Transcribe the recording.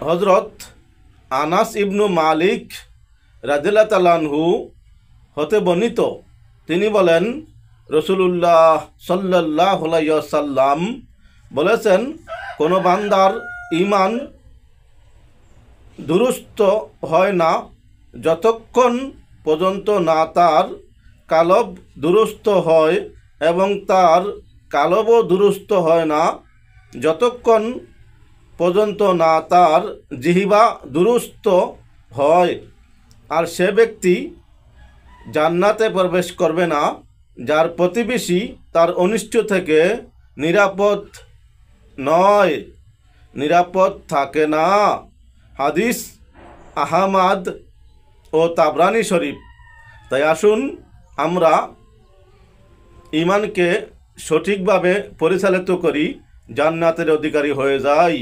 হজরত আনাস ইবনু মালিক রাদিয়াল্লাহু তাআলা আনহু হতে বর্ণিত, তিনি বলেন রাসূলুল্লাহ সাল্লাল্লাহু আলাইহি ওয়াসাল্লাম বলেছেন, কোনো বান্দার ঈমান দুরুস্ত হয় না যতক্ষণ পর্যন্ত না তার কালব দুরুস্ত হয়, এবং তার কালবও দুরুস্ত হয় না যতক্ষণ পর্যন্ত না তার জিহ্বা দুরুস্ত হয়। আর সে ব্যক্তি জান্নাতে প্রবেশ করবে না যার প্রতিবেশী তার অনিষ্ট থেকে নিরাপদ নয়, নিরাপদ থাকে না। হাদিস আহমদ ও তাবরানী শরীফ। তাই আসুন আমরা ঈমানকে সঠিকভাবে পরিচালিত করি, জান্নাতের অধিকারী হয়ে যাই।